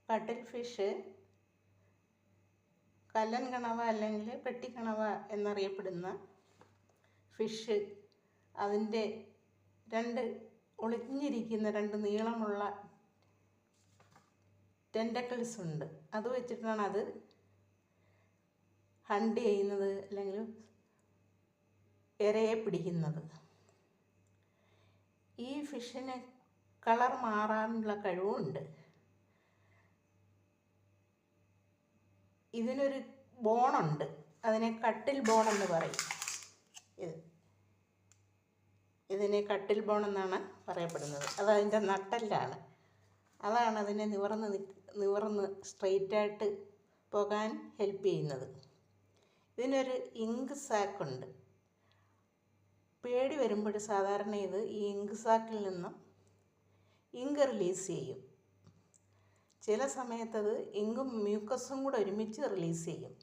കട്ടിൽ ഫിഷ് കല്ലൻ കണവ അല്ലെങ്കിൽ പെട്ടിക്കണവ എന്നറിയപ്പെടുന്ന ഫിഷ് അതിൻ്റെ ഒളിഞ്ഞിരിക്കുന്ന രണ്ട് നീളമുള്ള ടെൻറ്റക്കിൾസ് ഉണ്ട്. അത് വെച്ചിട്ടാണ് അത് ഹണ്ട് ചെയ്യുന്നത് അല്ലെങ്കിൽ ഇരയെ പിടിക്കുന്നത്. ഈ ഫിഷിന് കളർ മാറാനുള്ള കഴിവുണ്ട്. ഇതിനൊരു ബോണുണ്ട്, അതിനെ കട്ടിൽ ബോൺ എന്ന് പറയും. ഇതിനെ കട്ടിൽ ബോൺ എന്നാണ് പറയപ്പെടുന്നത്. അതതിൻ്റെ നട്ടെല്ലാണ്. അതാണ് അതിനെ നിവർന്ന് സ്ട്രെയിറ്റായിട്ട് പോകാൻ ഹെൽപ്പ് ചെയ്യുന്നത്. ഇതിനൊരു ഇങ്ക് സാക്കുണ്ട്. പേടി വരുമ്പോൾ സാധാരണ ഇത് ഈ ഇങ്ക് സാക്കിൽ നിന്നും ഇങ്ക് റിലീസ് ചെയ്യും. ചില സമയത്തത് ഇങ്കും മ്യൂക്കസും കൂടെ ഒരുമിച്ച് റിലീസ് ചെയ്യും.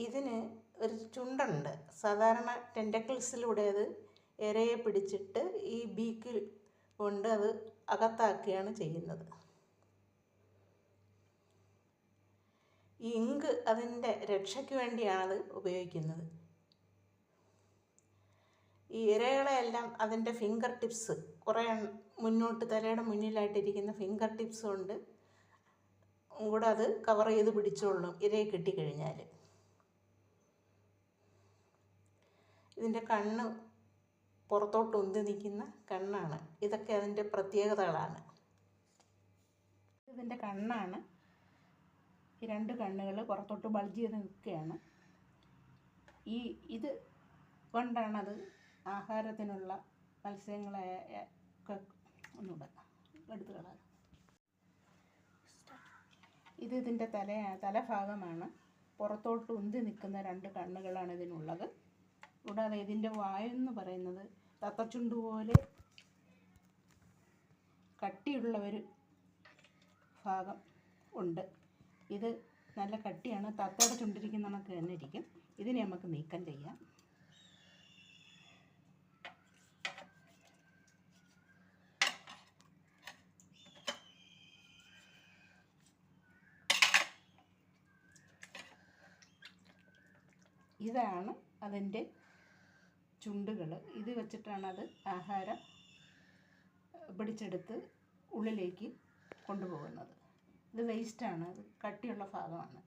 ഇതിന് ഒരു ചുണ്ടുണ്ട്. സാധാരണ ടെൻറ്റക്കിൾസിലൂടെ അത് ഇരയെ പിടിച്ചിട്ട് ഈ ബീക്കിൽ കൊണ്ട് അത് അകത്താക്കുകയാണ് ചെയ്യുന്നത്. ഈ ഇങ്ക് അതിൻ്റെ രക്ഷയ്ക്ക് വേണ്ടിയാണത് ഉപയോഗിക്കുന്നത്. ഈ ഇരകളെയെല്ലാം അതിൻ്റെ ഫിംഗർ ടിപ്സ് കുറേ മുന്നോട്ട് തലയുടെ മുന്നിലായിട്ടിരിക്കുന്ന ഫിംഗർ ടിപ്സ് കൊണ്ട് കൂടെ അത് കവർ ചെയ്ത് പിടിച്ചോളും ഇരയെ കിട്ടിക്കഴിഞ്ഞാൽ. ഇതിൻ്റെ കണ്ണ് പുറത്തോട്ട് ഉന്തി നിൽക്കുന്ന കണ്ണാണ്. ഇതൊക്കെ അതിൻ്റെ പ്രത്യേകതകളാണ്. ഇതിൻ്റെ കണ്ണാണ്. ഈ രണ്ട് കണ്ണുകൾ പുറത്തോട്ട് ബൾജ് ചെയ്ത് നിൽക്കുകയാണ്. ഇത് കൊണ്ടാണത് ആഹാരത്തിനുള്ള മത്സ്യങ്ങളെ ഒന്നുകൂടെ എടുത്ത് കളയാം. ഇതിൻ്റെ തലഭാഗമാണ്. പുറത്തോട്ട് ഉന്തി നിൽക്കുന്ന രണ്ട് കണ്ണുകളാണ് ഇതിനുള്ളത്. കൂടാതെ ഇതിൻ്റെ വായെന്ന് പറയുന്നത് തത്തച്ചുണ്ട് പോലെ കട്ടിയുള്ള ഒരു ഭാഗം ഉണ്ട്. ഇത് നല്ല കട്ടിയാണ്. തത്തയുടെ ചുണ്ടിരിക്കുന്ന കണക്ക് തന്നെ ഇരിക്കും. ഇതിനെ നമുക്ക് നീക്കം ചെയ്യാം. ഇതാണ് അതിൻ്റെ ചുണ്ടുകൾ. ഇത് വെച്ചിട്ടാണ് അത് ആഹാരം പിടിച്ചെടുത്ത് ഉള്ളിലേക്ക് കൊണ്ടുപോകുന്നത്. ഇത് വേസ്റ്റാണ്. അത് കട്ടിയുള്ള ഭാഗമാണ്.